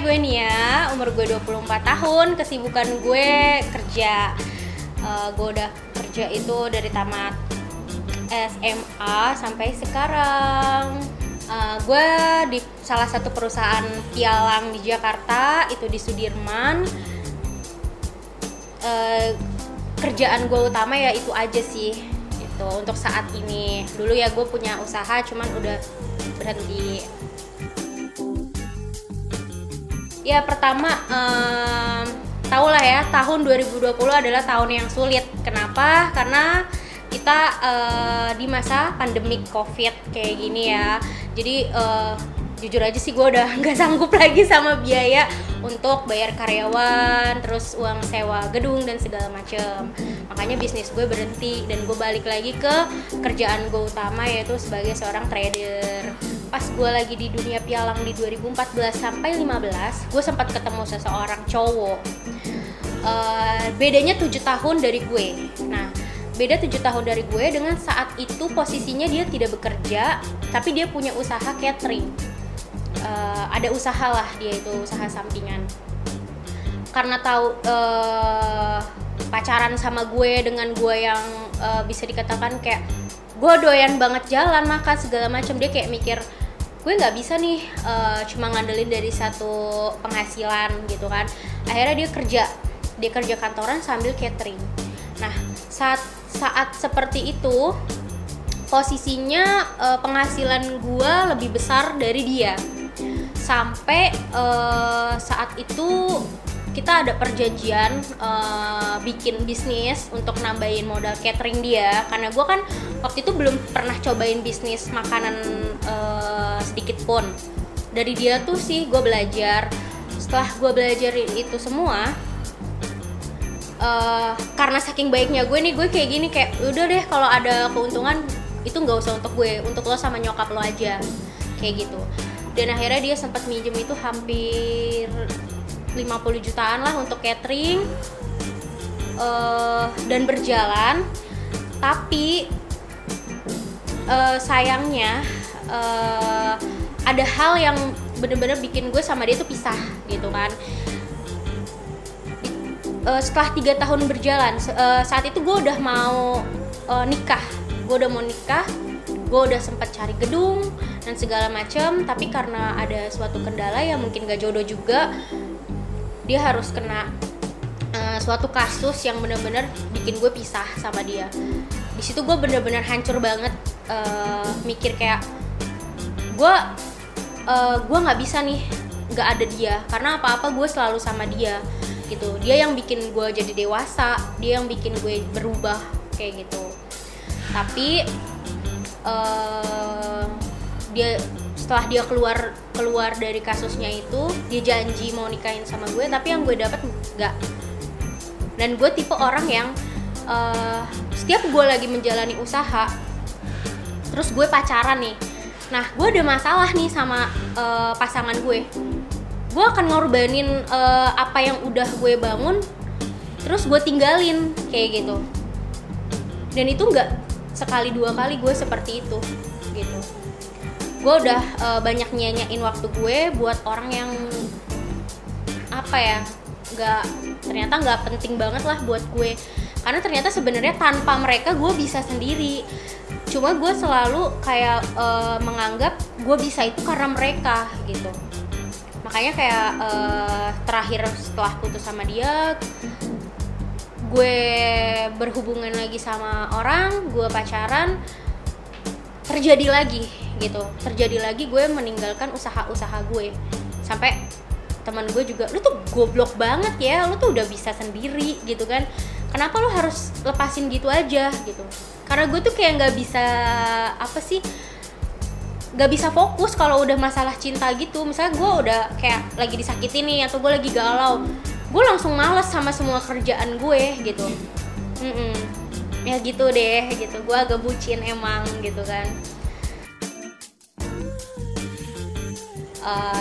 gue Nia, umur gue 24 tahun, kesibukan gue kerja. Gue udah kerja itu dari tamat SMA sampai sekarang. Gue di salah satu perusahaan pialang di Jakarta, itu di Sudirman. Kerjaan gue utama ya itu aja sih, itu untuk saat ini. Dulu ya gue punya usaha, cuman udah berhenti. Ya pertama, tau lah ya, tahun 2020 adalah tahun yang sulit. Kenapa? Karena kita di masa pandemik COVID kayak gini ya. Jadi jujur aja sih gue udah nggak sanggup lagi sama biaya untuk bayar karyawan, terus uang sewa gedung dan segala macem. Makanya bisnis gue berhenti dan gue balik lagi ke kerjaan gue utama, yaitu sebagai seorang trader. Pas gue lagi di dunia pialang di 2014 sampai 15, gue sempat ketemu seseorang cowok. Bedanya 7 tahun dari gue. Nah, beda 7 tahun dari gue, dengan saat itu posisinya dia tidak bekerja, tapi dia punya usaha catering. Ada usaha lah, dia itu usaha sampingan. Karena tahu pacaran sama gue, dengan gue yang bisa dikatakan kayak gue doyan banget jalan, makan segala macam, dia kayak mikir gue nggak bisa nih cuma ngandelin dari satu penghasilan gitu kan. Akhirnya dia kerja kantoran sambil catering. Nah, saat seperti itu posisinya penghasilan gue lebih besar dari dia. Sampai saat itu kita ada perjanjian bikin bisnis untuk nambahin modal catering dia, karena gue kan waktu itu belum pernah cobain bisnis makanan sedikit pun. Dari dia tuh sih gue belajar. Setelah gue belajar itu semua, karena saking baiknya gue nih, gue kayak gini, kayak udah deh kalau ada keuntungan itu nggak usah untuk gue, untuk lo sama nyokap lo aja, kayak gitu. Dan akhirnya dia sempat minjem itu hampir 50 jutaan lah untuk catering, dan berjalan. Tapi sayangnya ada hal yang bener-bener bikin gue sama dia tuh pisah gitu kan. Setelah 3 tahun berjalan, saat itu gue udah mau nikah, gue udah sempat cari gedung dan segala macam, tapi karena ada suatu kendala yang mungkin gak jodoh juga, dia harus kena suatu kasus yang benar-benar bikin gue pisah sama dia. Di situ gue benar-benar hancur banget, mikir kayak gue nggak bisa nih nggak ada dia, karena apa-apa gue selalu sama dia gitu. Dia yang bikin gue jadi dewasa, dia yang bikin gue berubah kayak gitu. Tapi setelah dia keluar dari kasusnya itu, dia janji mau nikahin sama gue, tapi yang gue dapat enggak. Dan gue tipe orang yang setiap gue lagi menjalani usaha, terus gue pacaran nih, nah gue ada masalah nih sama pasangan gue akan ngorbanin apa yang udah gue bangun, terus gue tinggalin kayak gitu. Dan itu nggak sekali dua kali gue seperti itu gitu. Gue udah banyak nyanyain waktu gue buat orang yang apa ya, ternyata nggak penting banget lah buat gue, karena ternyata sebenarnya tanpa mereka gue bisa sendiri. Cuma gue selalu kayak menganggap gue bisa itu karena mereka gitu. Makanya kayak terakhir setelah putus sama dia, gue berhubungan lagi sama orang, gue pacaran, terjadi lagi gue meninggalkan usaha-usaha gue. Sampai teman gue juga, lu tuh goblok banget ya, lu tuh udah bisa sendiri gitu kan, kenapa lu harus lepasin gitu aja gitu. Karena gue tuh kayak gak bisa fokus kalau udah masalah cinta gitu. Misalnya gue udah kayak lagi disakitin nih, atau gue lagi galau, gue langsung males sama semua kerjaan gue gitu. Ya gitu deh gitu, gue agak bucin emang gitu kan.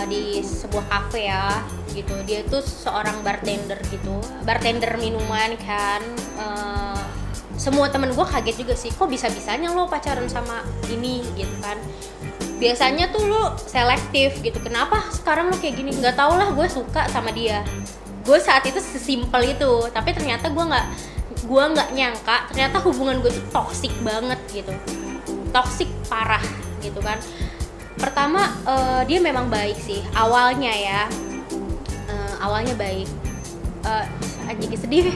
Di sebuah kafe ya gitu, dia tuh seorang bartender gitu, bartender minuman kan. Semua temen gue kaget juga sih, kok bisa-bisanya lo pacaran sama ini gitu kan. biasanya tuh lu selektif gitu. Kenapa sekarang lu kayak gini? Nggak tau lah, gue suka sama dia. Gue saat itu sesimpel itu, tapi ternyata gue nggak nyangka ternyata hubungan gue tuh toksik banget gitu, toksik parah gitu kan. Pertama dia memang baik sih awalnya ya, awalnya baik. Anjing sedih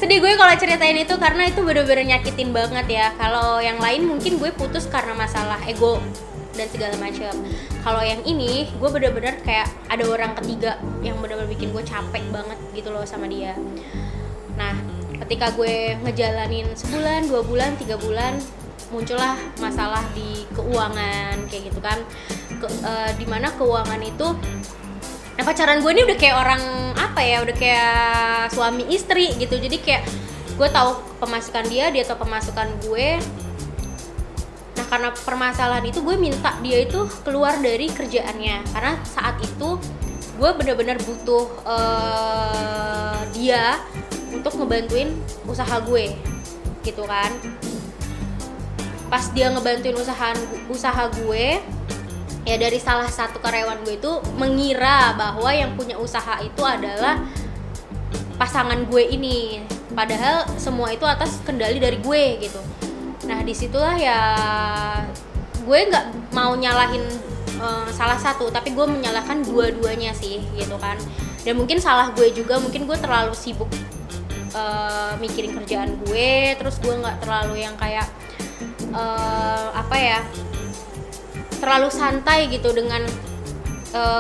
sedih gue kalau ceritain itu karena itu bener-bener nyakitin banget ya. Kalau yang lain mungkin gue putus karena masalah ego dan segala macam. Kalau yang ini gue bener-bener kayak ada orang ketiga yang bener-bener bikin gue capek banget gitu loh sama dia. Nah, ketika gue ngejalanin sebulan, 2 bulan, 3 bulan, muncullah masalah di keuangan kayak gitu kan. Dimana keuangan itu, nah pacaran gue ini udah kayak orang apa ya, udah kayak suami istri gitu. Jadi kayak gue tahu pemasukan dia tahu pemasukan gue. Nah karena permasalahan itu gue minta dia itu keluar dari kerjaannya, karena saat itu gue bener-bener butuh dia untuk ngebantuin usaha gue gitu kan. Pas dia ngebantuin usaha gue, ya dari salah satu karyawan gue itu mengira bahwa yang punya usaha itu adalah pasangan gue ini, padahal semua itu atas kendali dari gue gitu. Nah disitulah ya gue nggak mau nyalahin salah satu, tapi gue menyalahkan dua-duanya sih gitu kan. Dan mungkin salah gue juga, mungkin gue terlalu sibuk mikirin kerjaan gue, terus gue nggak terlalu yang kayak terlalu santai gitu dengan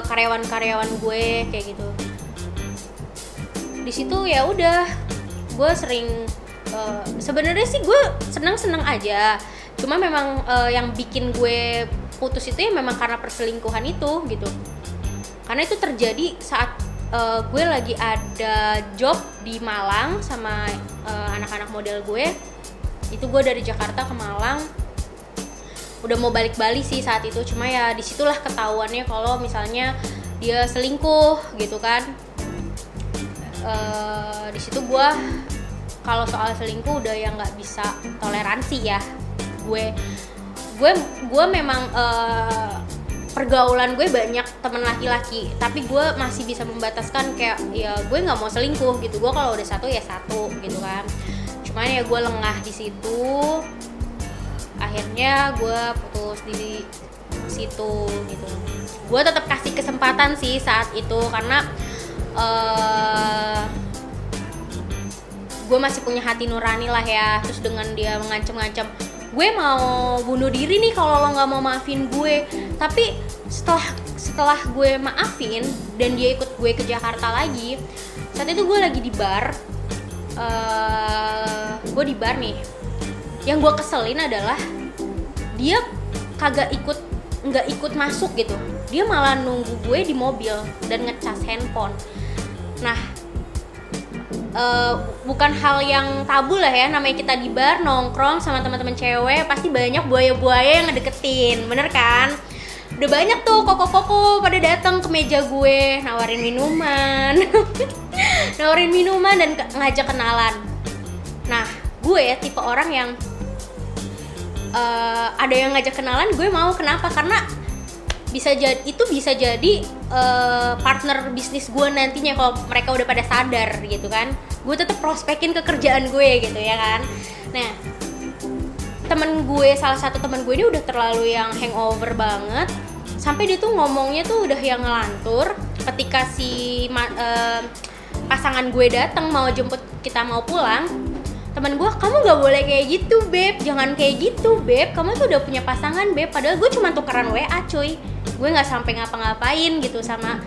karyawan-karyawan gue kayak gitu. Di situ ya udah gue sering sebenarnya sih gue seneng aja, cuma memang yang bikin gue putus itu ya memang karena perselingkuhan itu gitu. Karena itu terjadi saat gue lagi ada job di Malang sama anak-anak model gue. Itu gue dari Jakarta ke Malang, udah mau balik Bali sih saat itu. Cuma ya disitulah ketahuannya kalau misalnya dia selingkuh gitu kan. Di situ gue kalau soal selingkuh udah yang nggak bisa toleransi ya. Gue memang pergaulan gue banyak temen laki-laki, tapi gue masih bisa membataskan kayak ya gue nggak mau selingkuh gitu. Gue kalau udah satu ya satu gitu kan. Cuman ya gue lengah di situ. Akhirnya gue putus di situ gitu. Gue tetap kasih kesempatan sih saat itu karena gue masih punya hati nurani lah ya. Terus dengan dia mengancam-ngancam, gue mau bunuh diri nih kalau lo nggak mau maafin gue. Tapi setelah gue maafin dan dia ikut gue ke Jakarta lagi, saat itu gue lagi di bar. Gue di bar nih. Yang gue keselin adalah dia nggak ikut masuk gitu. Dia malah nunggu gue di mobil dan ngecas handphone. Nah, bukan hal yang tabu lah ya, namanya kita di bar nongkrong sama teman-teman cewek, pasti banyak buaya-buaya yang ngedeketin, bener kan? Udah banyak tuh koko-koko pada datang ke meja gue nawarin minuman dan ngajak kenalan. Nah gue tipe orang yang ada yang ngajak kenalan gue mau. Kenapa? Karena bisa jadi partner bisnis gue nantinya kalau mereka udah pada sadar gitu kan. Gue tetap prospekin ke kerjaan gue gitu ya kan. Nah salah satu temen gue ini udah terlalu yang hangover banget, sampai dia tuh ngomongnya tuh udah yang ngelantur. Ketika si pasangan gue datang mau jemput kita mau pulang, teman gue, kamu nggak boleh kayak gitu beb, jangan kayak gitu beb, kamu tuh udah punya pasangan beb. Padahal gue cuma tukeran WA cuy, gue nggak sampai ngapa-ngapain gitu sama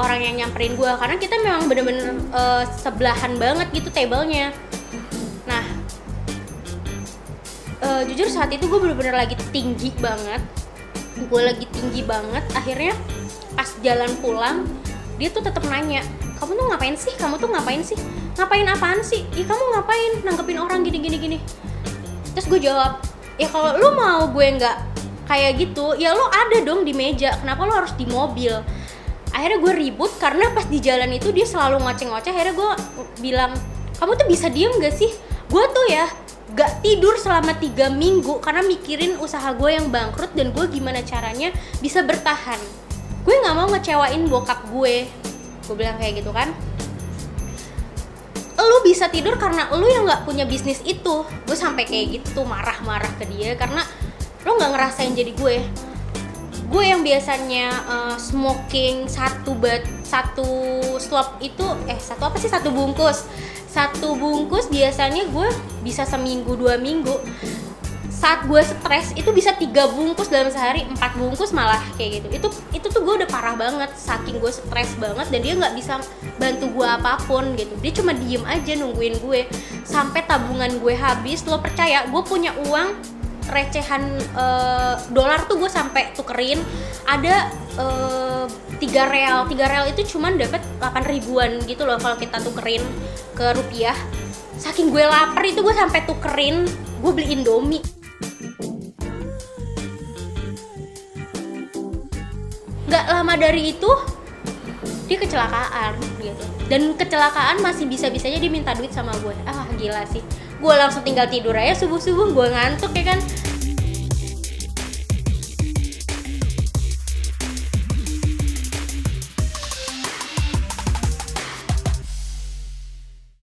orang yang nyamperin gue, karena kita memang bener-bener sebelahan banget gitu tablenya. Nah jujur saat itu gue bener-bener lagi tinggi banget. Akhirnya pas jalan pulang dia tuh tetap nanya, kamu tuh ngapain sih? Ngapain apaan sih? Ih kamu ngapain nanggepin orang gini. Terus gue jawab, ya kalau lu mau gue nggak kayak gitu, ya lu ada dong di meja, kenapa lu harus di mobil? Akhirnya gue ribut karena pas di jalan itu dia selalu ngoceh-ngoceh. Akhirnya gue bilang, kamu tuh bisa diem gak sih? Gue tuh ya gak tidur selama 3 minggu karena mikirin usaha gue yang bangkrut dan gue gimana caranya bisa bertahan. Gue nggak mau ngecewain bokap gue bilang kayak gitu kan. Lu bisa tidur karena lu yang nggak punya bisnis itu. Gue sampai kayak gitu marah-marah ke dia karena lu nggak ngerasain jadi gue. Gue yang biasanya smoking satu slop itu satu bungkus biasanya gue bisa seminggu 2 minggu. Saat gue stres itu bisa 3 bungkus dalam sehari, 4 bungkus malah kayak gitu. Itu tuh gue udah parah banget, saking gue stres banget dan dia nggak bisa bantu gue apapun gitu. Dia cuma diem aja nungguin gue sampai tabungan gue habis. Lo percaya gue punya uang recehan dolar tuh gue sampai tukerin ada 3 real itu cuman dapat 8 ribuan gitu loh kalau kita tukerin ke rupiah. Saking gue lapar itu gue sampai tukerin, gue beli Indomie. Nggak lama dari itu dia kecelakaan gitu, dan kecelakaan masih bisa-bisanya dia minta duit sama gue. Gila sih, gue langsung tinggal tidur aja subuh-subuh, gue ngantuk ya kan,